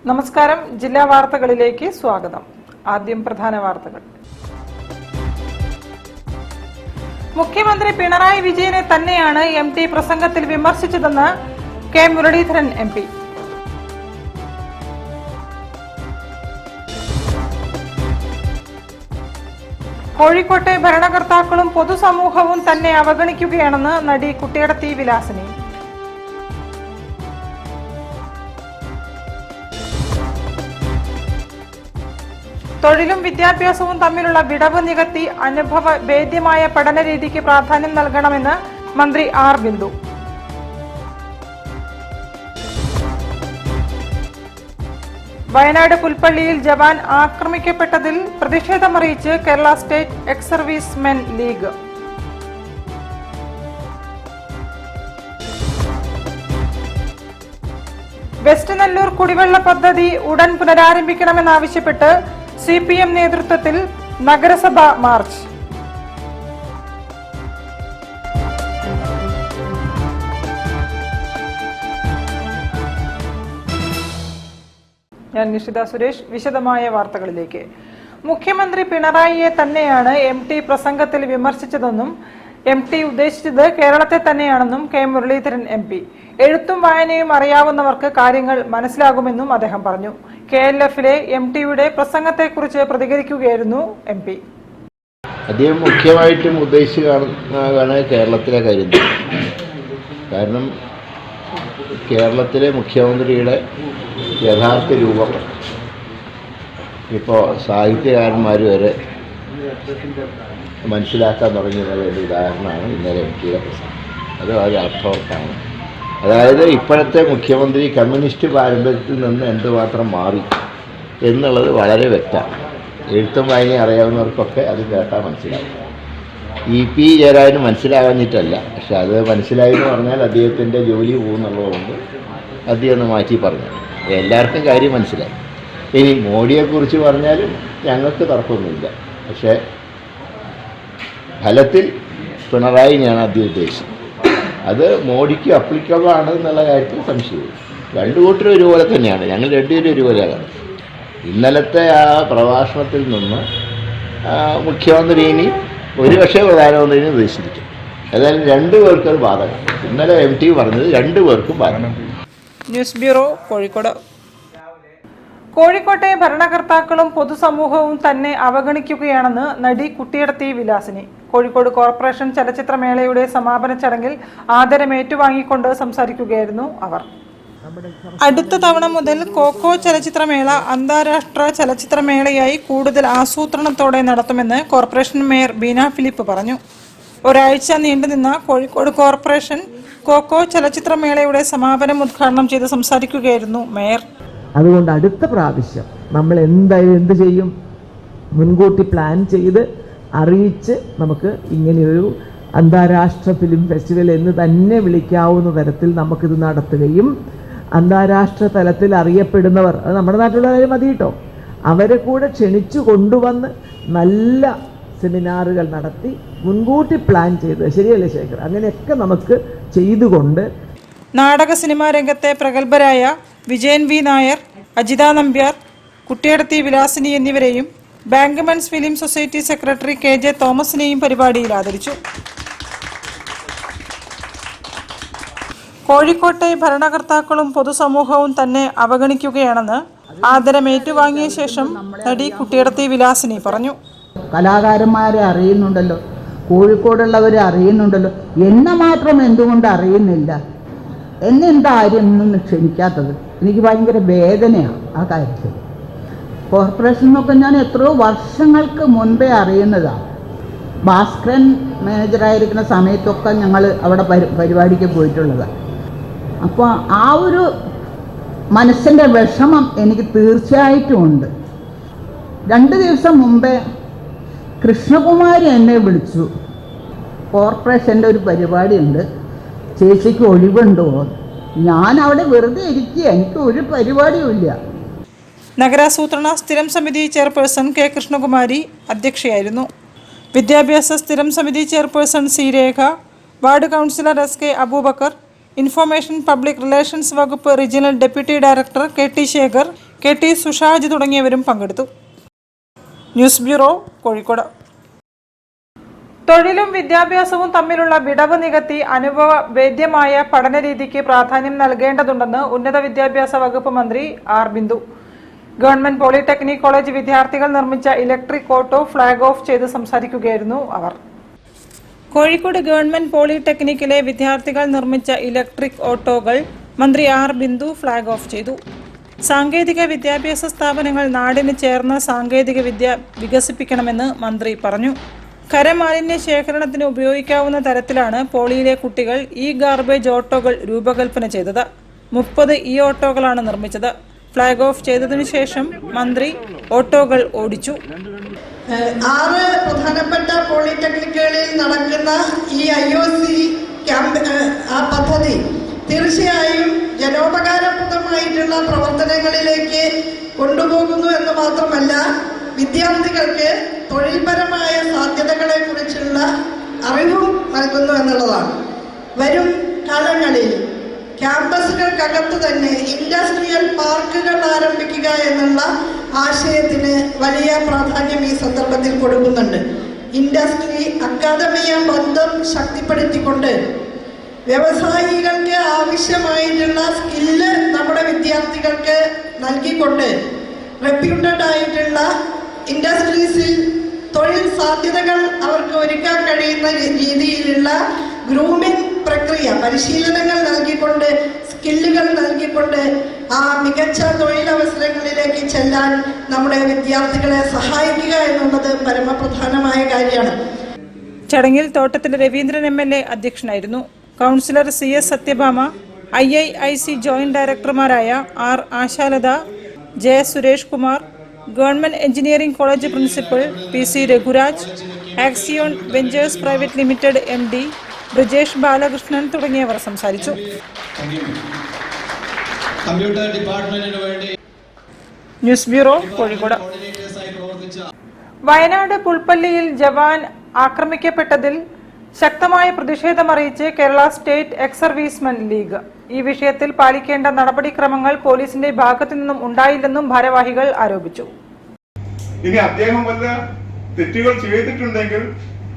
നമസ്കാരം. ജില്ലാ വാർത്തകളിലേക്ക് സ്വാഗതം. ആദ്യം പ്രധാന വാർത്തകൾ. മുഖ്യമന്ത്രി പിണറായി വിജയനെ തന്നെയാണ് MT പ്രസംഗത്തിൽ വിമർശിച്ചതെന്ന് കെ മുരളീധരൻ MP. കോഴിക്കോട്ടെ ഭരണകർത്താക്കളും പൊതുസമൂഹവും തന്നെ അവഗണിക്കുകയാണെന്ന് നടി കുട്ടിയടത്തി വിലാസിനി. തൊഴിലും വിദ്യാഭ്യാസവും തമ്മിലുള്ള വിടവ് നികത്തി അനുഭവ ഭേദ്യമായ പഠന രീതിക്ക് പ്രാധാന്യം നൽകണമെന്ന് മന്ത്രി R. ബിന്ദു. വയനാട് പുൽപ്പള്ളിയിൽ ജവാൻ ആക്രമിക്കപ്പെട്ടതിൽ പ്രതിഷേധമറിയിച്ച് Kerala state ex service men league. West Nellur കുടിവെള്ള പദ്ധതി ഉടൻ പുനരാരംഭിക്കണമെന്നാവശ്യപ്പെട്ട് CPM നേതൃത്വത്തിൽ നഗരസഭ മാർച്ച്. ഞാൻ നിഷിത സുരേഷ്. വിശദമായ വാർത്തകളിലേക്ക്. മുഖ്യമന്ത്രി പിണറായിയെ തന്നെയാണ് MT പ്രസംഗത്തിൽ വിമർശിച്ചതെന്നും MT ഉദ്ദേശിച്ചത് കേരളത്തെ തന്നെയാണെന്നും കെ മുരളീധരൻ MP. എഴുത്തും വായനയും അറിയാവുന്നവർക്ക് കാര്യങ്ങൾ മനസ്സിലാകുമെന്നും അദ്ദേഹം പറഞ്ഞു. KLF-ലെ MTയുടെ പ്രസംഗത്തെക്കുറിച്ച് പ്രതികരിക്കുകയായിരുന്നു MP. അദ്ദേഹം മുഖ്യമായിട്ടും ഉദ്ദേശിച്ചാണ് കേരളത്തിലെ കാര്യം. കാരണം കേരളത്തിലെ മുഖ്യമന്ത്രിയുടെ യഥാർത്ഥ രൂപം ഇപ്പോൾ സാഹിത്യകാരന്മാർ വരെ മനസ്സിലാക്കാൻ തുടങ്ങിയതിൻ്റെ ഒരു ഉദാഹരണമാണ് ഇന്നലെ MTയുടെ പ്രസംഗം. അത് വളരെ അർത്ഥവത്താണ്. അതായത് ഇപ്പോഴത്തെ മുഖ്യമന്ത്രി കമ്മ്യൂണിസ്റ്റ് പാരമ്പര്യത്തിൽ നിന്ന് എന്തുമാത്രം മാറി എന്നുള്ളത് വളരെ വ്യക്തമാണ്. എഴുത്തും വായനയും അറിയാവുന്നവർക്കൊക്കെ അത് കേട്ടാൽ മനസ്സിലാവും. EP ജയരാജന് മനസ്സിലാകാഞ്ഞിട്ടല്ല, പക്ഷെ അത് മനസ്സിലായി എന്ന് പറഞ്ഞാൽ അദ്ദേഹത്തിൻ്റെ ജോലി പോകുന്നുള്ളതുകൊണ്ട് അദ്ദേഹം ഒന്ന് മാറ്റി പറഞ്ഞു. എല്ലാവർക്കും കാര്യം മനസ്സിലായി. ഇനി മോഡിയെക്കുറിച്ച് പറഞ്ഞാലും ഞങ്ങൾക്ക് തർക്കമൊന്നുമില്ല, പക്ഷേ ഫലത്തിൽ പിണറായിനെയാണ് അദ്ദേഹം ഉദ്ദേശിച്ചത്. അത് മോഡിക്ക് അപ്ലിക്കബിൾ ആണ് എന്നുള്ള കാര്യത്തിൽ സംശയമില്ല. രണ്ടു കൂട്ടരും ഒരുപോലെ തന്നെയാണ്. ഞങ്ങൾ രണ്ടുപേരും ഒരുപോലെയാണ്. ഇന്നലത്തെ ആ പ്രഭാഷണത്തിൽ നിന്ന് മുഖ്യമന്ത്രിനി ഒരുപക്ഷെ പ്രധാനമന്ത്രിനെ ഉദ്ദേശിച്ചിരിക്കും. ഏതായാലും രണ്ടുപേർക്കും അത് ബാധകം. ഇന്നലെ MT പറഞ്ഞത് രണ്ടുപേർക്കും ബാധകം. News bureau, Kozhikode. കോഴിക്കോട്ടെ ഭരണകർത്താക്കളും പൊതുസമൂഹവും തന്നെ അവഗണിക്കുകയാണെന്ന് നടി കുട്ടിയടത്തി വിലാസിനി. കോഴിക്കോട് കോർപ്പറേഷൻ ചലച്ചിത്രമേളയുടെ സമാപന ചടങ്ങിൽ ആദരം ഏറ്റുവാങ്ങിക്കൊണ്ട് സംസാരിക്കുകയായിരുന്നു അവർ. അടുത്ത തവണ മുതൽ കോക്കോ ചലച്ചിത്രമേള അന്താരാഷ്ട്ര ചലച്ചിത്രമേളയായി കൂടുതൽ ആസൂത്രണത്തോടെ നടത്തുമെന്ന് കോർപ്പറേഷൻ മേയർ ബീന ഫിലിപ്പ് പറഞ്ഞു. ഒരാഴ്ച നീണ്ടുനിന്ന കോഴിക്കോട് കോർപ്പറേഷൻ കോക്കോ ചലച്ചിത്രമേളയുടെ സമാപനം ഉദ്ഘാടനം ചെയ്ത് സംസാരിക്കുകയായിരുന്നു മേയർ. അതുകൊണ്ട് അടുത്ത പ്രാവശ്യം നമ്മൾ എന്തായാലും എന്ത് ചെയ്യും, മുൻകൂട്ടി പ്ലാൻ ചെയ്ത് അറിയിച്ച് നമുക്ക് ഇങ്ങനെയൊരു അന്താരാഷ്ട്ര ഫിലിം ഫെസ്റ്റിവൽ എന്ന് തന്നെ വിളിക്കാവുന്ന തരത്തിൽ നമുക്കിത് നടത്തുകയും അന്താരാഷ്ട്ര തലത്തിൽ അറിയപ്പെടുന്നവർ, അത് നമ്മുടെ നാട്ടിലുള്ളവർ മതി കേട്ടോ, അവരെ കൂടെ ക്ഷണിച്ചു കൊണ്ടുവന്ന് നല്ല സെമിനാറുകൾ നടത്തി മുൻകൂട്ടി പ്ലാൻ ചെയ്ത്, ശരിയല്ലേ ശേഖർ? അങ്ങനെയൊക്കെ നമുക്ക് ചെയ്തുകൊണ്ട് നാടക സിനിമാ രംഗത്തെ പ്രഗത്ഭരായ വിജയൻ V. നായർ, അജിത നമ്പ്യാർ, കുട്ടിയടത്തി വിലാസിനി എന്നിവരെയും ബാങ്ക്മെൻസ് ഫിലിം സൊസൈറ്റി സെക്രട്ടറി KJ തോമസിനെയും പരിപാടിയിൽ ആദരിച്ചു. കോഴിക്കോട്ടെ ഭരണകർത്താക്കളും പൊതുസമൂഹവും തന്നെ അവഗണിക്കുകയാണെന്ന് ആദരം ഏറ്റുവാങ്ങിയ ശേഷം നടി കുട്ടിയടത്തി വിലാസിനി പറഞ്ഞു. കലാകാരന്മാരെ അറിയുന്നുണ്ടല്ലോ, കോഴിക്കോടുള്ളവരെ അറിയുന്നുണ്ടല്ലോ, എന്നെ മാത്രം എന്തുകൊണ്ട് അറിയുന്നില്ല? എന്നെന്താ ആരും ഒന്നും ക്ഷണിക്കാത്തത്? എനിക്ക് ഭയങ്കര വേദനയാണ് ആ കാര്യത്തിൽ. കോർപ്പറേഷനൊക്കെ ഞാൻ എത്രയോ വർഷങ്ങൾക്ക് മുൻപേ അറിയുന്നതാണ്. ഭാസ്കരൻ മാനേജറായിരിക്കുന്ന സമയത്തൊക്കെ ഞങ്ങൾ അവിടെ പരിപാടിക്ക് പോയിട്ടുള്ളതാണ്. അപ്പോൾ ആ ഒരു മനസ്സിൻ്റെ വിഷമം എനിക്ക് തീർച്ചയായിട്ടും ഉണ്ട്. 2 ദിവസം മുമ്പേ കൃഷ്ണകുമാരി എന്നെ വിളിച്ചു, കോർപ്പറേഷൻ്റെ ഒരു പരിപാടിയുണ്ട്, ചേച്ചിക്ക് ഒഴിവുണ്ടോ? ഞാൻ അവിടെ വെറുതെ ഇരിക്കുക, എനിക്ക് ഒരു പരിപാടിയും ഇല്ല. നഗരാസൂത്രണ സ്ഥിരം സമിതി ചെയർപേഴ്സൺ കെ കൃഷ്ണകുമാരി അധ്യക്ഷയായിരുന്നു. വിദ്യാഭ്യാസ സ്ഥിരം സമിതി chairperson C Rekha, ward councillor S K Abubakar, information public relations വകുപ്പ് regional deputy director K T Shekhar, K T Sushaj തുടങ്ങിയവരും പങ്കെടുത്തു. News bureau, Kozhikode. തൊഴിലും വിദ്യാഭ്യാസവും തമ്മിലുള്ള വിടവ് നികത്തി അനുഭവവേദ്യമായ പഠനരീതിക്ക് പ്രാധാന്യം നൽകേണ്ടതുണ്ടെന്ന് ഉന്നത വിദ്യാഭ്യാസ വകുപ്പ് മന്ത്രി R Bindu. Government polytechnic college വിദ്യാർത്ഥികൾ നിർമ്മിച്ച ഇലക്ട്രിക് ഓട്ടോ ഫ്ളാഗ് ഓഫ് ചെയ്ത് സംസാരിക്കുകയായിരുന്നു അവർ. കോഴിക്കോട് ഗവൺമെന്റ് പോളിടെക്നിക്കിലെ വിദ്യാർത്ഥികൾ നിർമ്മിച്ച ഇലക്ട്രിക് ഓട്ടോകൾ മന്ത്രി ആർ ബിന്ദു ഫ്ളാഗ് ഓഫ് ചെയ്തു. സാങ്കേതിക വിദ്യാഭ്യാസ സ്ഥാപനങ്ങൾ നാടിന് ചേർന്ന സാങ്കേതിക വിദ്യ വികസിപ്പിക്കണമെന്ന് മന്ത്രി പറഞ്ഞു. ഖരമാലിന്യ ശേഖരണത്തിന് ഉപയോഗിക്കാവുന്ന തരത്തിലാണ് പോളിയിലെ കുട്ടികൾ ഈ ഗാർബേജ് ഓട്ടോകൾ രൂപകൽപ്പന ചെയ്തത്. 30 ഈ ഓട്ടോകളാണ് നിർമ്മിച്ചത്. ഫ്ളാഗ് ഓഫ് ചെയ്തതിനു ശേഷം മന്ത്രി ഓട്ടോകൾ ഓടിച്ചു. 6 പ്രധാനപ്പെട്ട പോളിടെക്നിക്കുകളിൽ നടക്കുന്ന ഈ IOC ക്യാമ്പ് പദ്ധതി തീർച്ചയായും ജനോപകാരപ്രദമായിട്ടുള്ള പ്രവർത്തനങ്ങളിലേക്ക് കൊണ്ടുപോകുന്നു എന്ന് മാത്രമല്ല, വിദ്യാർത്ഥികൾക്ക് തൊഴിൽപരമായ സാധ്യതകളെ കുറിച്ചുള്ള അറിവും നൽകുന്നു എന്നുള്ളതാണ്. വരും കാലങ്ങളിൽ ക്യാമ്പസുകൾക്കകത്ത് തന്നെ ഇൻഡസ്ട്രിയൽ പാർക്കുകൾ ആരംഭിക്കുക എന്നുള്ള ആശയത്തിന് വലിയ പ്രാധാന്യം ഈ സന്ദർഭത്തിൽ കൊടുക്കുന്നുണ്ട്. ഇൻഡസ്ട്രി അക്കാദമിക ബന്ധം ശക്തിപ്പെടുത്തിക്കൊണ്ട് വ്യവസായികൾക്ക് ആവശ്യമായിട്ടുള്ള സ്കില്ല് നമ്മുടെ വിദ്യാർത്ഥികൾക്ക് നൽകിക്കൊണ്ട് റെപ്യൂട്ടഡ് ആയിട്ടുള്ള ഇൻഡസ്ട്രീസിൽ തൊഴിൽ സാധ്യതകൾ അവർക്ക് ഒരുക്കാൻ കഴിയുന്ന രീതിയിലുള്ള ഗ്രൂമിംഗ് പ്രക്രിയ, പരിശീലനങ്ങൾ നൽകിക്കൊണ്ട്, സ്കില്ലുകൾ നൽകിക്കൊണ്ട് ആ മികച്ച തൊഴിലവസരങ്ങളിലേക്ക് ചെല്ലാൻ നമ്മുടെ വിദ്യാർത്ഥികളെ സഹായിക്കുക എന്നുള്ളത് പരമപ്രധാനമായ കാര്യമാണ്. ചടങ്ങിൽ തോട്ടത്തിൽ രവീന്ദ്രൻ MLA അധ്യക്ഷനായിരുന്നു. Councillor CS Sathyabhama, IIIC joint ഡയറക്ടർമാരായ R Ashalatha, J Suresh Kumar, government engineering college principal PC Raghuraj, Axion ventures private limited MD Brijesh Balakrishnan തുടങ്ങിയവർ സംസാരിച്ചു. News bureau, Kozhikode. വയനാട് പുൽപ്പള്ളിയിൽ ജവാൻ ആക്രമിക്കപ്പെട്ടതിൽ ശക്തമായ പ്രതിഷേധമറിയിച്ച് Kerala state ex servicemen league. ഈ വിഷയത്തിൽ പാലിക്കേണ്ട നടപടിക്രമങ്ങൾ പോലീസിന്റെ ഭാഗത്തു നിന്നും ഉണ്ടായില്ലെന്നും ഭാരവാഹികൾ ആരോപിച്ചു. ഇനി അദ്ദേഹം വല്ല തെറ്റുകൾ ചെയ്തിട്ടുണ്ടെങ്കിൽ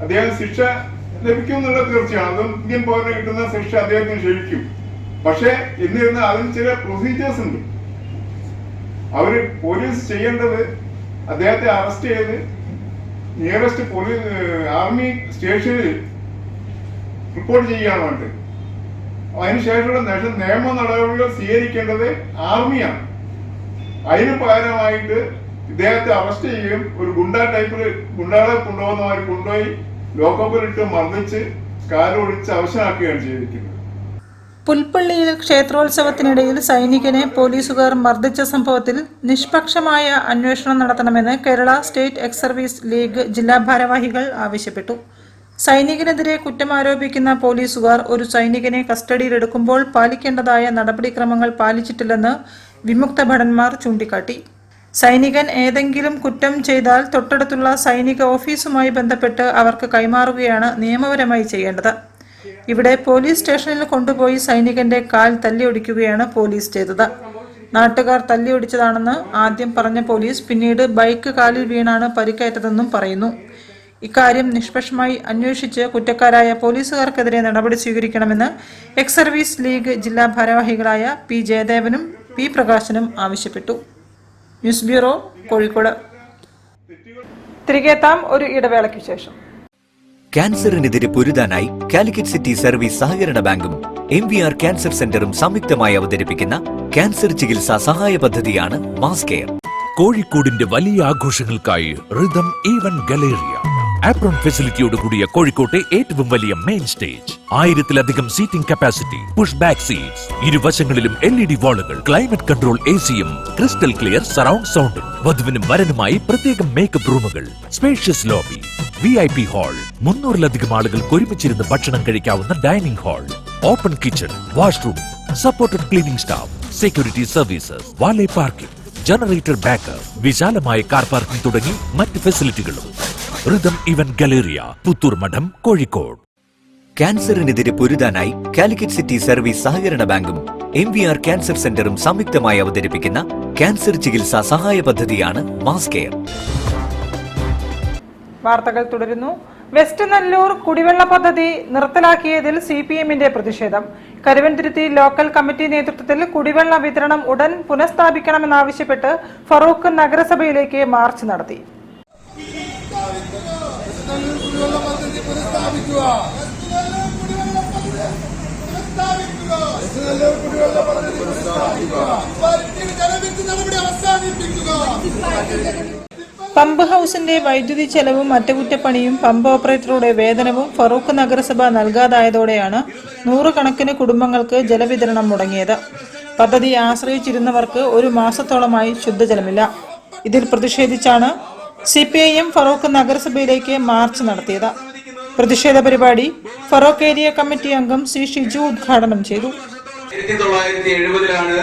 അദ്ദേഹം ശിക്ഷ ലഭിക്കും എന്നുള്ളത് തീർച്ചയാണ്. അതും ഇന്ത്യൻ പൗരന് കിട്ടുന്ന ശിക്ഷ അദ്ദേഹത്തിന് ലഭിക്കും. പക്ഷെ എന്നിരുന്ന അതിന് ചില പ്രൊസീജിയേഴ്സ് ഉണ്ട്. അവര് പോലീസ് ചെയ്യേണ്ടത് അദ്ദേഹത്തെ അറസ്റ്റ് ചെയ്ത് നിയറസ്റ്റ് പോലീസ് ആർമി സ്റ്റേഷനിൽ റിപ്പോർട്ട് ചെയ്യുകയാണ് വേണ്ടത്. അതിനുശേഷമുള്ള നിയമ നടപടികൾ സ്വീകരിക്കേണ്ടത് ആർമിയാണ്. അതിന് പകരമായിട്ട് ഇദ്ദേഹത്തെ അറസ്റ്റ് ചെയ്യുകയും ഒരു ഗുണ്ടകളെ കൊണ്ടുപോകുന്നവർ കൊണ്ടുപോയി ലോക്കപ്പിലിട്ട് മർദ്ദിച്ച് കാലൊടിച്ച് അവശനാക്കുകയാണ് ചെയ്തിരിക്കുന്നത്. പുൽപ്പള്ളിയിൽ ക്ഷേത്രോത്സവത്തിനിടയിൽ സൈനികനെ പോലീസുകാർ മർദ്ദിച്ച സംഭവത്തിൽ നിഷ്പക്ഷമായ അന്വേഷണം നടത്തണമെന്ന് Kerala state ex service league ജില്ലാ ഭാരവാഹികൾ ആവശ്യപ്പെട്ടു. സൈനികനെതിരെ കുറ്റമാരോപിക്കുന്ന പോലീസുകാർ ഒരു സൈനികനെ കസ്റ്റഡിയിലെടുക്കുമ്പോൾ പാലിക്കേണ്ടതായ നടപടിക്രമങ്ങൾ പാലിച്ചിട്ടില്ലെന്ന് വിമുക്ത ഭടന്മാർ ചൂണ്ടിക്കാട്ടി. സൈനികൻ ഏതെങ്കിലും കുറ്റം ചെയ്താൽ തൊട്ടടുത്തുള്ള സൈനിക ഓഫീസുമായി ബന്ധപ്പെട്ട് അവർക്ക് കൈമാറുകയാണ് നിയമപരമായി ചെയ്യേണ്ടത്. ഇവിടെ പോലീസ് സ്റ്റേഷനിൽ കൊണ്ടുപോയി സൈനികന്റെ കാൽ തല്ലിയൊടിക്കുകയാണ് പോലീസ് ചെയ്തത്. നാട്ടുകാർ തല്ലിയൊടിച്ചതാണെന്ന് ആദ്യം പറഞ്ഞ പോലീസ് പിന്നീട് ബൈക്ക് കാലിൽ വീണാണ് പരിക്കേറ്റതെന്നും പറയുന്നു. ഇക്കാര്യം നിഷ്പക്ഷമായി അന്വേഷിച്ച് കുറ്റക്കാരായ പോലീസുകാർക്കെതിരെ നടപടി സ്വീകരിക്കണമെന്ന് എക്സ് സർവീസ് ലീഗ് ജില്ലാ ഭാരവാഹികളായ P ജയദേവനും P പ്രകാശനും ആവശ്യപ്പെട്ടു. News bureau, Kozhikode. തിരികെത്താം ഒരു ഇടവേളയ്ക്ക് ശേഷം. ക്യാൻസറിനെതിരെ പൊരുതാനായി കാലിക്കറ്റ് സിറ്റി സർവീസ് സഹകരണ ബാങ്കും MVR ക്യാൻസർ സെന്ററും സംയുക്തമായി അവതരിപ്പിക്കുന്ന ക്യാൻസർ ചികിത്സാ സഹായ പദ്ധതിയാണ് മാസ് കെയർ. കോഴിക്കോടിന്റെ വലിയ ആഘോഷങ്ങൾക്കായി റിതം ഈവന്റ് ഗലേറിയ ആപ്രോൺ ഫെസിലിറ്റിയോട് കൂടിയ കോഴിക്കോട്ടെ ഏറ്റവും വലിയ മെയിൻ സ്റ്റേജ്, 1000-ലധികം seating capacity, push back seats, ഇരുവശങ്ങളിലും LED വാളുകൾ, ക്ലൈമറ്റ് കൺട്രോൾ AC-യും ക്രിസ്റ്റൽ ക്ലിയർ സറൗണ്ട് സൗണ്ടും, വധുവിനും വരനുമായി പ്രത്യേകം മേക്കപ്പ് റൂമുകൾ, സ്പേഷ്യസ് ലോബി, VIP ഹാൾ, 300-ലധികം ആളുകൾക്ക് ഒരുമിച്ചിരുന്ന് ഭക്ഷണം കഴിക്കാവുന്ന dining hall, open kitchen, washroom, supported cleaning staff, security services, valet parking, generator backup, വിശാലമായ കാർ പാർക്കിംഗ് തുടങ്ങി മറ്റ് ഫെസിലിറ്റികളും. റിതം ഇവന്റ് ഗാലറിയ, പുത്തൂർ മഠം, കോഴിക്കോട്. ക്യാൻസറിനെതിരെ പൊരുതാനായി കാലിക്കറ്റ് സിറ്റി സർവീസ് സഹകരണ ബാങ്കും MVR ക്യാൻസർ സെന്ററും സംയുക്തമായി അവതരിപ്പിക്കുന്ന ക്യാൻസർ ചികിത്സാ സഹായ പദ്ധതിയാണ് മാസ് കെയർ. വാർത്തകൾ തുടരുന്നു. വെസ്റ്റ് നല്ലൂർ കുടിവെള്ള പദ്ധതി നിർത്തലാക്കിയതിൽ CPMന്റെ പ്രതിഷേധം. കരുവന്തുരുത്തി ലോക്കൽ കമ്മിറ്റി നേതൃത്വത്തിൽ കുടിവെള്ള വിതരണം ഉടൻ പുനഃസ്ഥാപിക്കണമെന്നാവശ്യപ്പെട്ട് ഫറൂഖ് നഗരസഭയിലേക്ക് മാർച്ച് നടത്തി. പമ്പ് ഹൌസിന്റെ വൈദ്യുതി ചെലവും അറ്റകുറ്റപ്പണിയും പമ്പ് ഓപ്പറേറ്ററുടെ വേതനവും ഫറൂഖ് നഗരസഭ നൽകാതായതോടെയാണ് നൂറുകണക്കിന് കുടുംബങ്ങൾക്ക് ജലവിതരണം മുടങ്ങിയത്. പദ്ധതി ആശ്രയിച്ചിരുന്നവർക്ക് ഒരു മാസത്തോളമായി ശുദ്ധജലമില്ല. ഇതിൽ പ്രതിഷേധിച്ചാണ് CPIM ഫറൂഖ് നഗരസഭയിലേക്ക് മാർച്ച് നടത്തിയത്. പ്രതിഷേധ പരിപാടി ഫറൂഖ് ഏരിയ കമ്മിറ്റി അംഗം C. ഷിജു ഉദ്ഘാടനം ചെയ്തു. 1970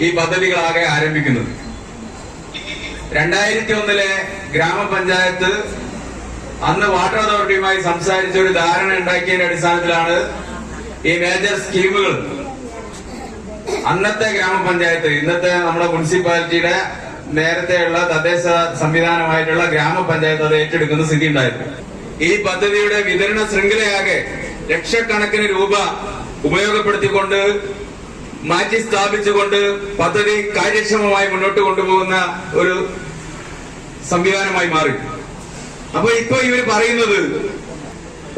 ഈ പദ്ധതികളാകെ ആരംഭിക്കുന്നത്. 2001 ഗ്രാമപഞ്ചായത്ത് അന്ന് വാട്ടർ അതോറിറ്റിയുമായി സംസാരിച്ച ഒരു ധാരണ ഉണ്ടാക്കിയതിന്റെ അടിസ്ഥാനത്തിലാണ് ഈ മേജർ സ്കീമുകൾ അന്നത്തെ ഗ്രാമപഞ്ചായത്ത്, ഇന്നത്തെ നമ്മുടെ മുനിസിപ്പാലിറ്റിയുടെ നേരത്തെയുള്ള തദ്ദേശ സംവിധാനമായിട്ടുള്ള ഗ്രാമപഞ്ചായത്ത് അത് ഏറ്റെടുക്കുന്ന സ്ഥിതി ഉണ്ടായിരുന്നു. ഈ പദ്ധതിയുടെ വിതരണ ശൃംഖലയാകെ ലക്ഷക്കണക്കിന് രൂപ ഉപയോഗപ്പെടുത്തിക്കൊണ്ട് മാറ്റി സ്ഥാപിച്ചുകൊണ്ട് പദ്ധതി കാര്യക്ഷമമായി മുന്നോട്ട് കൊണ്ടുപോകുന്ന ഒരു സംവിധാനമായി മാറി. അപ്പൊ ഇപ്പൊ ഇവർ പറയുന്നത്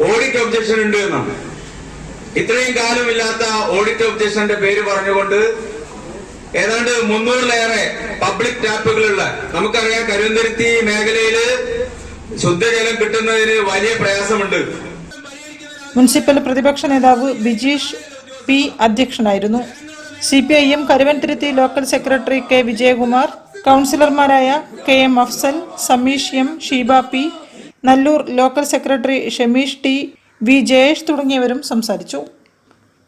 ഓഡിറ്റ് ഒബ്ജക്ഷൻ ഉണ്ട് എന്നാണ്. ഇത്രയും കാലമില്ലാത്ത ഓഡിറ്റ് ഒബ്ജക്ഷന്റെ പേര് പറഞ്ഞുകൊണ്ട് ഏതാണ്ട് 300-ലേറെ പബ്ലിക് ടാപ്പുകളുള്ള, നമുക്കറിയാം കരുവന്തുരുത്തി മേഖലയില് ശുദ്ധജലം കിട്ടുന്നതിന് വലിയ പ്രയാസമുണ്ട്. മുനിസിപ്പൽ പ്രതിപക്ഷ നേതാവ് ബിജീഷ് P അധ്യക്ഷനായിരുന്നു. CPIM Karuvanthuruthi local secretary K. Vijayakumar, കൗൺസിലർമാരായ KM Afsal, Sameesh M, Sheeba P, Nallur local secretary Shameesh T, V. Jayesh തുടങ്ങിയവരും സംസാരിച്ചു.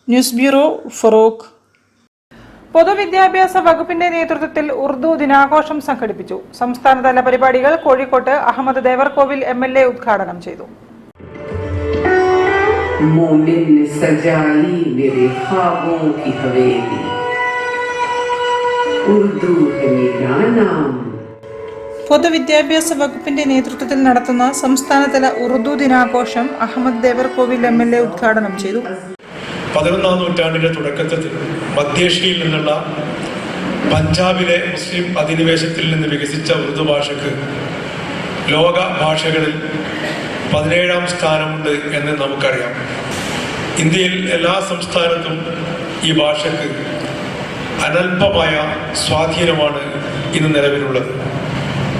News bureau, Farook. പൊതുവിദ്യാഭ്യാസ വകുപ്പിന്റെ നേതൃത്വത്തിൽ ഉറുദു ദിനാഘോഷം സംഘടിപ്പിച്ചു. സംസ്ഥാനതല പരിപാടികൾ കോഴിക്കോട്ട് അഹമ്മദ് ദേവർകോവിൽ MLA ഉദ്ഘാടനം ചെയ്തു. പൊതുവിദ്യാഭ്യാസ വകുപ്പിന്റെ നേതൃത്വത്തിൽ നടത്തുന്ന സംസ്ഥാനതല ഉറുദു ദിനാഘോഷം അഹമ്മദ് ദേവർകോവിൽ MLA ഉദ്ഘാടനം ചെയ്തു. 11-ാം നൂറ്റാണ്ടിന്റെ തുടക്കത്തിൽ മധ്യേഷ്യയിൽ നിന്നുള്ള പഞ്ചാബിലെ മുസ്ലിം അധിനിവേശത്തിൽ നിന്ന് വികസിച്ച ഉറുദു ഭാഷയ്ക്ക് ലോക ഭാഷകളിൽ 17ാം സ്ഥാനമുണ്ട് എന്ന് നമുക്കറിയാം. ഇന്ത്യയിൽ എല്ലാ സംസ്ഥാനത്തും ഈ ഭാഷയ്ക്ക് അനൽപമായ സ്വാധീനമാണ് ഇന്ന് നിലവിലുള്ളത്.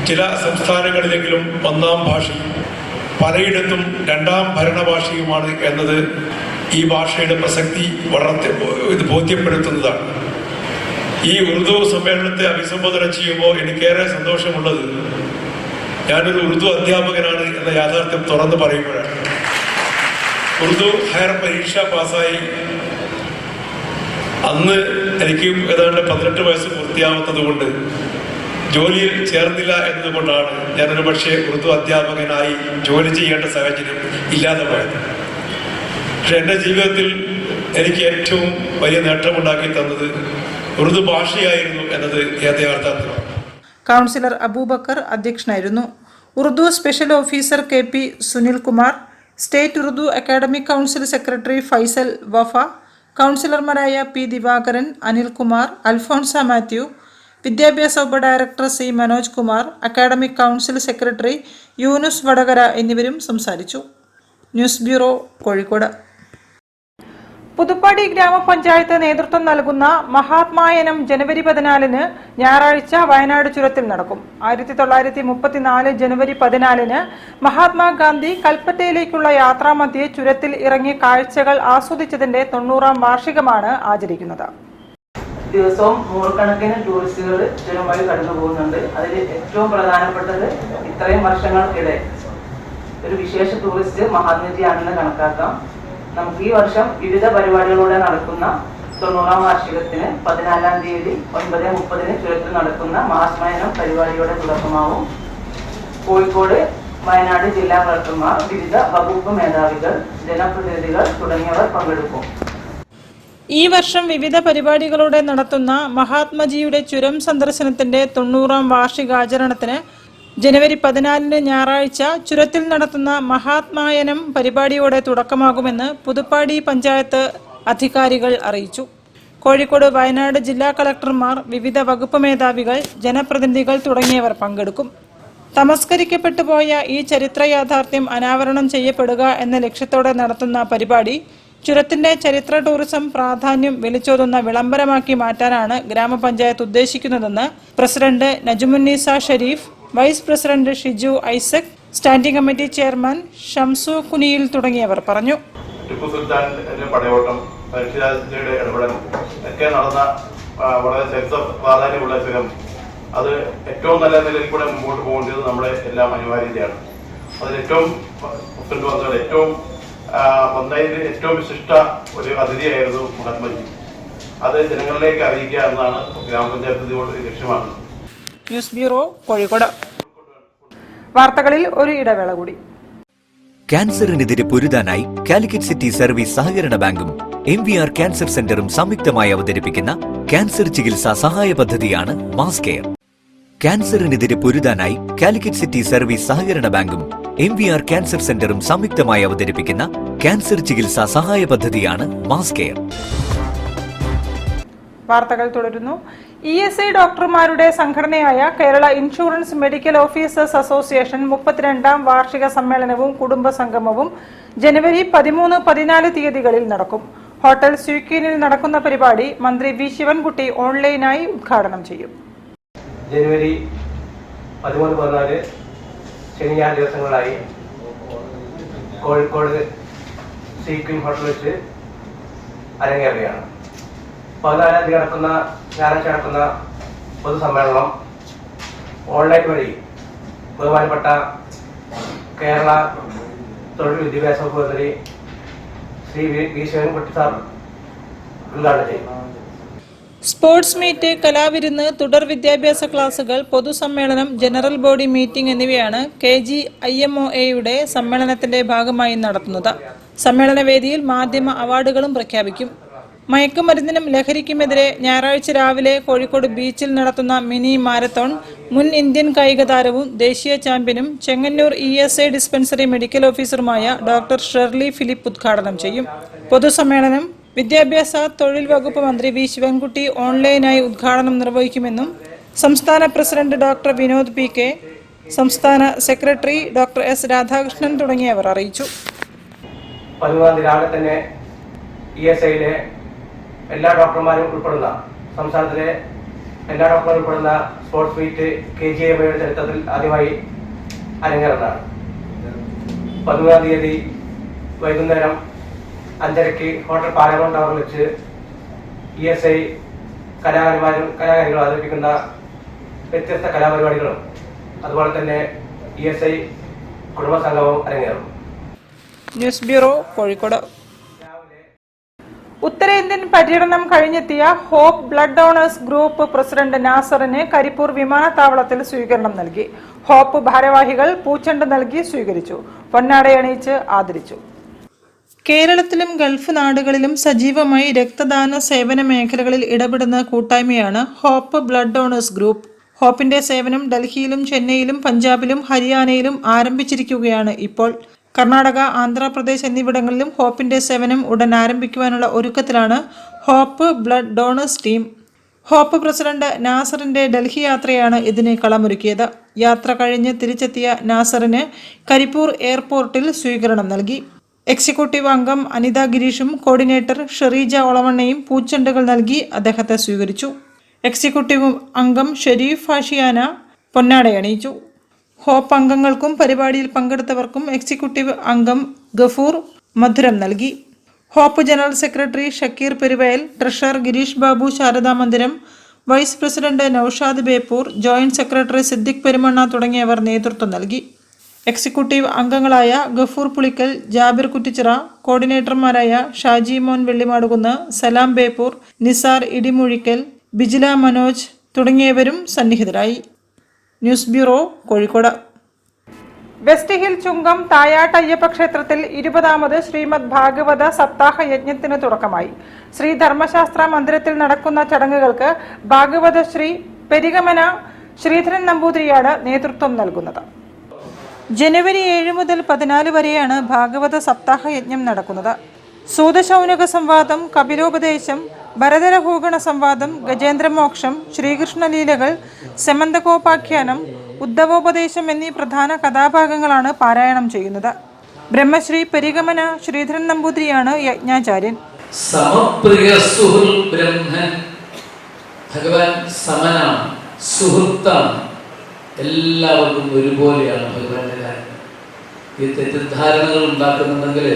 ചില സംസ്ഥാനങ്ങളിലെങ്കിലും 1-ാം ഭാഷയും പലയിടത്തും 2ാം ഭരണഭാഷയുമാണ് എന്നത് ഈ ഭാഷയുടെ പ്രസക്തി വളരെ ബോധ്യപ്പെടുത്തുന്നതാണ്. ഈ ഉറുദു സമ്മേളനത്തെ അഭിസംബോധന ചെയ്യുമ്പോൾ എനിക്കേറെ സന്തോഷമുള്ളത് ഞാനൊരു ഉറുദു അധ്യാപകനാണ് എന്ന യാഥാർത്ഥ്യം തുറന്നു പറയുമ്പോഴാണ്. ഉറുദു ഹയർ പരീക്ഷ പാസ്സായി അന്ന് എനിക്ക് ഏതാണ്ട് 18 വയസ്സ് പൂർത്തിയാവുന്നത് കൊണ്ട് ജോലിയിൽ ചേർന്നില്ല എന്നതുകൊണ്ടാണ് ഞാനൊരു പക്ഷേ ഉറുദു അധ്യാപകനായി ജോലി ചെയ്യേണ്ട സാഹചര്യം ഇല്ലാതെ പോയത്. പക്ഷെ എൻ്റെ ജീവിതത്തിൽ എനിക്ക് ഏറ്റവും വലിയ നേട്ടമുണ്ടാക്കി തന്നത് ഉറുദു ഭാഷയായിരുന്നു എന്നത് യാഥാർത്ഥ്യമാണ്. കൗൺസിലർ അബൂബക്കർ അധ്യക്ഷനായിരുന്നു. Urdu special officer KP Sunilkumar, state Urdu academic council secretary Faisal Wafa, കൗൺസിലർമാരായ P. ദിവാകരൻ, അനിൽകുമാർ, അൽഫോൺസ മാത്യു, വിദ്യാഭ്യാസ ഉപ director C. Manoj Kumar, academic council secretary Yunus Vadakara എന്നിവരും സംസാരിച്ചു. News bureau, Kozhikode. പുതുപ്പാടി ഗ്രാമപഞ്ചായത്ത് നേതൃത്വം നൽകുന്ന മഹാത്മായനം ജനുവരി 14 ഞായറാഴ്ച വയനാട് ചുരത്തിൽ നടക്കും. 1934 ജനുവരി 14 മഹാത്മാഗാന്ധി കൽപ്പറ്റയിലേക്കുള്ള യാത്രാമധ്യേ ചുരത്തിൽ ഇറങ്ങി കാഴ്ചകൾ ആസ്വദിച്ചതിന്റെ 90ാം വാർഷികമാണ് ആചരിക്കുന്നത്. ദിവസവും നൂറുകണക്കിന് ടൂറിസ്റ്റുകൾ ചുരം വഴി കടന്നു പോകുന്നുണ്ട്. അതിൽ ഏറ്റവും പ്രധാനപ്പെട്ടത് ഇത്രയും വർഷങ്ങൾക്കിടെ ഒരു വിശേഷ ടൂറിസ്റ്റ് മഹാത്മജിയാണെന്ന് കണക്കാക്കാം. നമുക്ക് ഈ വർഷം വിവിധ പരിപാടികളിലൂടെ നടക്കുന്ന 90ാം വാർഷികത്തിന് 14-ാം തീയതി 9:30 ചുരത്തിൽ നടക്കുന്ന മാസ്മയനം പരിപാടിയുടെ തുടക്കമാവും. കോഴിക്കോട്, വയനാട് ജില്ലാ കളക്ടർമാർ, വിവിധ വകുപ്പ് മേധാവികൾ, ജനപ്രതിനിധികൾ തുടങ്ങിയവർ പങ്കെടുക്കും. ഈ വർഷം വിവിധ പരിപാടികളോടെ നടത്തുന്ന മഹാത്മജിയുടെ ചുരം സന്ദർശനത്തിന്റെ 90ാം വാർഷികാചരണത്തിന് ജനുവരി 14 ഞായറാഴ്ച ചുരത്തിൽ നടത്തുന്ന മഹാത്മായനം പരിപാടിയോടെ തുടക്കമാകുമെന്ന് പുതുപ്പാടി പഞ്ചായത്ത് അധികാരികൾ അറിയിച്ചു. കോഴിക്കോട്, വയനാട് ജില്ലാ കളക്ടർമാർ, വിവിധ വകുപ്പ് മേധാവികൾ, ജനപ്രതിനിധികൾ തുടങ്ങിയവർ പങ്കെടുക്കും. തമസ്കരിക്കപ്പെട്ടു പോയ ഈ ചരിത്ര യാഥാർത്ഥ്യം അനാവരണം ചെയ്യപ്പെടുക എന്ന ലക്ഷ്യത്തോടെ നടത്തുന്ന പരിപാടി ചുരത്തിന്റെ ചരിത്ര ടൂറിസം പ്രാധാന്യം വിളിച്ചോതുന്ന വിളംബരമാക്കി മാറ്റാനാണ് ഗ്രാമപഞ്ചായത്ത് ഉദ്ദേശിക്കുന്നതെന്ന് president Najumunnisa Sharif, vice president Shiju Isaac, standing committee chairman Shamsu Kuniyil തുടങ്ങിയവർ പറഞ്ഞു. ടിപ്പു സുൽത്താന്റെ പടയോട്ടം, പരീക്ഷയുടെ ഇടപെടൽ ഒക്കെ നടന്ന വളരെ ചരിത്ര പ്രാധാന്യമുള്ള ചുരം, അത് ഏറ്റവും നല്ല നിലയിൽ കൂടെ മുമ്പോട്ട് പോകേണ്ടത് നമ്മുടെ എല്ലാം അനിവാര്യതയാണ്. അതിൽ ഏറ്റവും പ്രസിഡന്റ് വന്നത് വന്നതിൽ ഏറ്റവും വിശിഷ്ട ഒരു അതിഥിയായിരുന്നു മഹാത്മജി. അത് ജനങ്ങളിലേക്ക് അറിയിക്കുക എന്നതാണ് ഗ്രാമപഞ്ചായത്ത് ലക്ഷ്യമാണ്. News bureau, Kozhikode. വാർത്തകളിൽ ഒരു ഇടവേള കൂടി. ക്യാൻസറിനെതിരെ പൊരുതാനായി കാലിക്കറ്റ് സിറ്റി സർവീസ് സഹകരണ ബാങ്കും MVR ക്യാൻസർ സെന്ററും സംയുക്തമായി അവതരിപ്പിക്കുന്ന ക്യാൻസർ ചികിത്സാ സഹായ പദ്ധതിയാണ് മാസ് കെയർ. ക്യാൻസറിനെതിരെ പൊരുതാനായി കാലിക്കറ്റ് സിറ്റി സർവീസ് സഹകരണ ബാങ്കും MVR ക്യാൻസർ സെന്ററും സംയുക്തമായി അവതരിപ്പിക്കുന്ന ക്യാൻസർ ചികിത്സാ സഹായ പദ്ധതിയാണ് മാസ് കെയർ. വാർത്തകൾ തുടരുന്നു. ESI ഡോക്ടർമാരുടെ സംഘടനയായ Kerala insurance medical officers association 32ാം വാർഷിക സമ്മേളനവും കുടുംബ സംഗമവും ജനുവരി 13, 14 തീയതികളിൽ നടക്കും. ഹോട്ടൽ സ്യൂക്കീനിൽ നടക്കുന്ന പരിപാടി മന്ത്രി വി ശിവൻകുട്ടി ഓൺലൈനായി ഉദ്ഘാടനം ചെയ്യും. ജനുവരി 13, 14 ശനിയാഴ്ച ദിവസങ്ങളായി കോഴിക്കോട് സ്യൂക്കീൻ ഹോട്ടൽ വെച്ച് അരങ്ങേറുകയാണ്. 14-ാം തീയതി ഞായറാഴ്ച നടക്കുന്ന പൊതുസമ്മേളനം ഓൺലൈൻ വഴി ബഹുമാനപ്പെട്ട കേരള തൊഴിൽ വിദ്യാഭ്യാസ വകുപ്പ് മന്ത്രി ശ്രീ വി ശിവൻകുട്ടി സാർ ഉദ്ഘാടനം ചെയ്യും. സ്പോർട്സ് മീറ്റ്, കലാവിരുന്ന്, തുടർ വിദ്യാഭ്യാസ ക്ലാസുകൾ, പൊതുസമ്മേളനം, ജനറൽ ബോഡി മീറ്റിംഗ് എന്നിവയാണ് KGIMOA-യുടെ സമ്മേളനത്തിന്റെ ഭാഗമായി നടത്തുന്നത്. സമ്മേളനവേദിയിൽ മാധ്യമ അവാർഡുകളും പ്രഖ്യാപിക്കും. മയക്കുമരുന്നിനും ലഹരിക്കുമെതിരെ ഞായറാഴ്ച രാവിലെ കോഴിക്കോട് ബീച്ചിൽ നടത്തുന്ന മിനി മാരത്തോൺ മുൻ ഇന്ത്യൻ കായിക താരവും ദേശീയ ചാമ്പ്യനും ചെങ്ങന്നൂർ ESI ഡിസ്പെൻസറി മെഡിക്കൽ ഓഫീസറുമായ ഡോക്ടർ ഷെർലി ഫിലിപ്പ് ഉദ്ഘാടനം ചെയ്യും. പൊതുസമ്മേളനം വിദ്യാഭ്യാസ തൊഴിൽ വകുപ്പ് മന്ത്രി വി ശിവൻകുട്ടി ഓൺലൈനായി ഉദ്ഘാടനം നിർവഹിക്കുമെന്നും സംസ്ഥാന പ്രസിഡന്റ് ഡോക്ടർ വിനോദ് PK, സംസ്ഥാന സെക്രട്ടറി ഡോക്ടർ S രാധാകൃഷ്ണൻ തുടങ്ങിയവർ അറിയിച്ചു. 13 രാവിലെ തന്നെ ESIയിലെ എല്ലാ ഡോക്ടർമാരും ഉൾപ്പെടുന്ന, സംസ്ഥാനത്തിലെ എല്ലാ ഡോക്ടർമാരും ഉൾപ്പെടുന്ന സ്പോർട്സ് മീറ്റ് KGIMOയുടെ ചരിത്രത്തിൽ ആദ്യമായി അരങ്ങേറുന്നതാണ്. 13-ാം തീയതി വൈകുന്നേരം 5:30 ഹോട്ടൽ പാലഗോൺ ടവറിൽ വെച്ച് ESI കലാകാരികളും അവതരിപ്പിക്കുന്ന വ്യത്യസ്ത കലാപരിപാടികളും അതുപോലെ തന്നെ ESI കുടുംബസംഗമവും അരങ്ങേറും. News bureau, Kozhikode. ഉത്തരേന്ത്യൻ പര്യടനം കഴിഞ്ഞെത്തിയ hope blood donors group president നാസറിന് കരിപ്പൂർ വിമാനത്താവളത്തിൽ സ്വീകരണം നൽകി. ഹോപ്പ് ഭാരവാഹികൾ പൂച്ചെണ്ട് നൽകി സ്വീകരിച്ചു. പൊന്നാടയണിയിച്ച് ആദരിച്ചു. കേരളത്തിലും ഗൾഫ് നാടുകളിലും സജീവമായി രക്തദാന സേവന മേഖലകളിൽ ഇടപെടുന്ന കൂട്ടായ്മയാണ് ഹോപ്പ് ബ്ലഡ് ഡോണേഴ്സ് ഗ്രൂപ്പ്. ഹോപ്പിന്റെ സേവനം ഡൽഹിയിലും ചെന്നൈയിലും പഞ്ചാബിലും ഹരിയാനയിലും ആരംഭിച്ചിരിക്കുകയാണ് ഇപ്പോൾ. കർണാടക, ആന്ധ്രാപ്രദേശ് എന്നിവിടങ്ങളിലും ഹോപ്പിന്റെ സേവനം ഉടൻ ആരംഭിക്കുവാനുള്ള ഒരുക്കത്തിലാണ് hope blood donors team. Hope president നാസറിന്റെ ഡൽഹി യാത്രയാണ് ഇതിന് കളമൊരുക്കിയത്. യാത്ര കഴിഞ്ഞ് തിരിച്ചെത്തിയ നാസറിന് കരിപ്പൂർ എയർപോർട്ടിൽ സ്വീകരണം നൽകി. എക്സിക്യൂട്ടീവ് അംഗം അനിത ഗിരീഷും കോർഡിനേറ്റർ ഷെറീജ ഒളവണ്ണയും പൂച്ചെണ്ടുകൾ നൽകി അദ്ദേഹത്തെ സ്വീകരിച്ചു. എക്സിക്യൂട്ടീവ് അംഗം ഷെരീഫ് ഹാഷിയാന പൊന്നാടയണിയിച്ചു. ഹോപ്പ് അംഗങ്ങൾക്കും പരിപാടിയിൽ പങ്കെടുത്തവർക്കും എക്സിക്യൂട്ടീവ് അംഗം ഗഫൂർ മധുരം നൽകി. Hope general secretary Shakir Peruvayal, treasurer Girish Babu Sharada Mandiram, vice president Naushad Beypore, joint secretary Siddique Perumanna തുടങ്ങിയവർ നേതൃത്വം നൽകി. എക്സിക്യൂട്ടീവ് അംഗങ്ങളായ ഗഫൂർ പുളിക്കൽ, ജാബിർ കുറ്റിച്ചിറ, കോർഡിനേറ്റർമാരായ ഷാജി മോൻ വെള്ളിമാടുകുന്ന്, സലാം ബേപ്പൂർ, നിസാർ ഇടിമുഴിക്കൽ, ബിജില മനോജ് തുടങ്ങിയവരും സന്നിഹിതരായി. News bureau, Kozhikode. West hill Chungam Thayat Ayyappa ക്ഷേത്രത്തിൽ 20ാമത് ശ്രീമദ് ഭാഗവത സപ്താഹ യജ്ഞത്തിന് തുടക്കമായി. ശ്രീ ധർമ്മശാസ്ത്ര മന്ദിരത്തിൽ നടക്കുന്ന ചടങ്ങുകൾക്ക് ഭാഗവത ശ്രീ പെരിഗമന ശ്രീധരൻ നമ്പൂതിരിയാണ് നേതൃത്വം നൽകുന്നത്. ജനുവരി 7 മുതൽ 14 വരെയാണ് ഭാഗവത സപ്താഹ യജ്ഞം നടക്കുന്നത്. സൂതശൗനക സംവാദം, കപിലോപദേശം, ഭരതരഹൂഗണ സംവാദം, ഗജേന്ദ്രമോക്ഷം, ശ്രീകൃഷ്ണലീലകൾ, സെമന്തകോപാഖ്യാനം, ഉദ്ധവോപദേശം എന്നീ പ്രധാന കഥാഭാഗങ്ങളാണ് പാരായണം ചെയ്യുന്നത്. ബ്രഹ്മശ്രീ പെരിഗമന ശ്രീധരൻ നമ്പൂതിരിയാണ് യജ്ഞാചാര്യൻ. സമപ്രിയ സുഹൃത് ബ്രഹ്മൻ, ഭഗവാൻ സമനാണ്, സുഹൃത്താണ്, എല്ലാവർക്കും ഒരുപോലെയാണ് ഭഗവാന്റെ കാര്യം. ഈ തെറ്റിദ്ധാരണകൾ ഉണ്ടാക്കുന്നുണ്ടെങ്കിൽ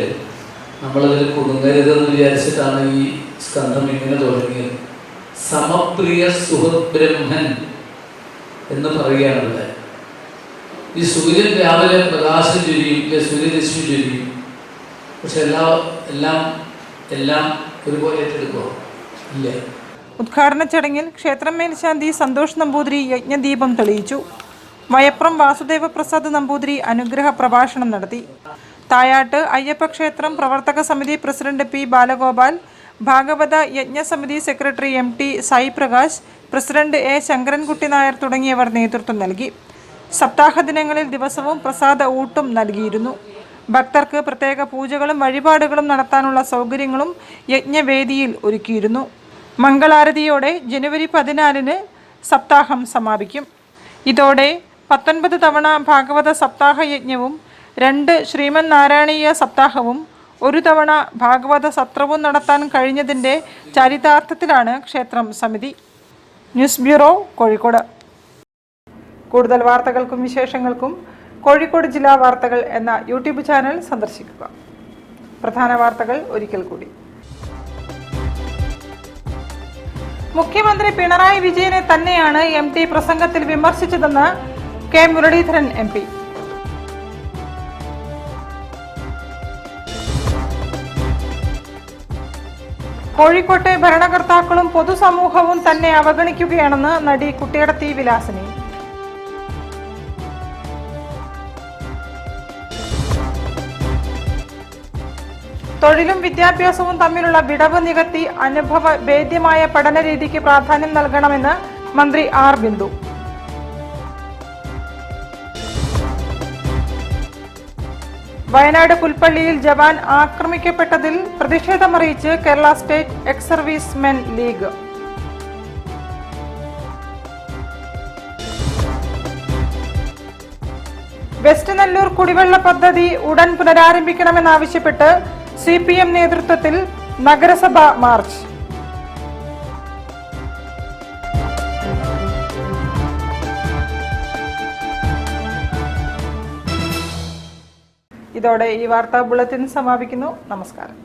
നമ്മളതിൽ കുടുങ്ങരുതെന്ന് വിചാരിച്ചിട്ടാണ് ഈ സ്കന്ധം ഇങ്ങനെ തുടങ്ങിയത്. സമപ്രിയ സുഹൃത് ബ്രഹ്മൻ എന്ന് പറയുകയാണുള്ളത്. ഈ സൂര്യൻ രാവിലെ പ്രകാശം ചൊരിയും, സൂര്യരശ്മി ചൊരിയും, പക്ഷെ എല്ലാം ഒരുപോലെ ഏറ്റെടുക്കുമോ? ഇല്ല. ഉദ്ഘാടന ചടങ്ങിൽ ക്ഷേത്രം മേൽശാന്തി സന്തോഷ് നമ്പൂതിരി യജ്ഞദീപം തെളിയിച്ചു. വയപ്രം വാസുദേവ പ്രസാദ് നമ്പൂതിരി അനുഗ്രഹ പ്രഭാഷണം നടത്തി. തായാട്ട് അയ്യപ്പ ക്ഷേത്രം പ്രവർത്തക സമിതി പ്രസിഡന്റ് പി ബാലഗോപാൽ, ഭാഗവത യജ്ഞസമിതി secretary MT Sai Prakash, president A Sankarankutty Nair തുടങ്ങിയവർ നേതൃത്വം നൽകി. സപ്താഹ ദിനങ്ങളിൽ ദിവസവും പ്രസാദ ഊട്ടും നൽകിയിരുന്നു. ഭക്തർക്ക് പ്രത്യേക പൂജകളും വഴിപാടുകളും നടത്താനുള്ള സൗകര്യങ്ങളും യജ്ഞവേദിയിൽ ഒരുക്കിയിരുന്നു. മംഗളാരതിയോടെ ജനുവരി 14 സപ്താഹം സമാപിക്കും. ഇതോടെ 19 തവണ ഭാഗവത സപ്താഹ യജ്ഞവും 2 ശ്രീമദ് നാരായണീയ സപ്താഹവും 1 തവണ ഭാഗവത സത്രവും നടത്താൻ കഴിഞ്ഞതിൻ്റെ ചരിതാർത്ഥത്തിലാണ് ക്ഷേത്രം സമിതി. News bureau, Kozhikode. കൂടുതൽ വാർത്തകൾക്കും വിശേഷങ്ങൾക്കും കോഴിക്കോട് ജില്ലാ വാർത്തകൾ എന്ന യൂട്യൂബ് ചാനൽ സന്ദർശിക്കുക. പ്രധാന വാർത്തകൾ ഒരിക്കൽ കൂടി. മുഖ്യമന്ത്രി പിണറായി വിജയനെ തന്നെയാണ് MT പ്രസംഗത്തിൽ വിമർശിച്ചതെന്ന് K മുരളീധരൻ MP. കോഴിക്കോട്ടെ ഭരണകർത്താക്കളും പൊതുസമൂഹവും തന്നെ അവഗണിക്കുകയാണെന്ന് നടി കുട്ടിയടത്തി വിലാസിനി. തൊഴിലും വിദ്യാഭ്യാസവും തമ്മിലുള്ള വിടവ് നികത്തി അനുഭവ ഭേദ്യമായ പഠന രീതിക്ക് പ്രാധാന്യം നൽകണമെന്ന് മന്ത്രി R ബിന്ദു. വയനാട് പുൽപ്പള്ളിയിൽ ജവാൻ ആക്രമിക്കപ്പെട്ടതിൽ പ്രതിഷേധമറിയിച്ച് Kerala state ex service men league. West Nellur കുടിവെള്ള പദ്ധതി ഉടൻ പുനരാരംഭിക്കണമെന്നാവശ്യപ്പെട്ട് CPM നേതൃത്വത്തിൽ നഗരസഭ മാർച്ച്. ഇതോടെ ഈ വാർത്താ ബുള്ളറ്റിൻ സമാപിക്കുന്നു. നമസ്കാരം.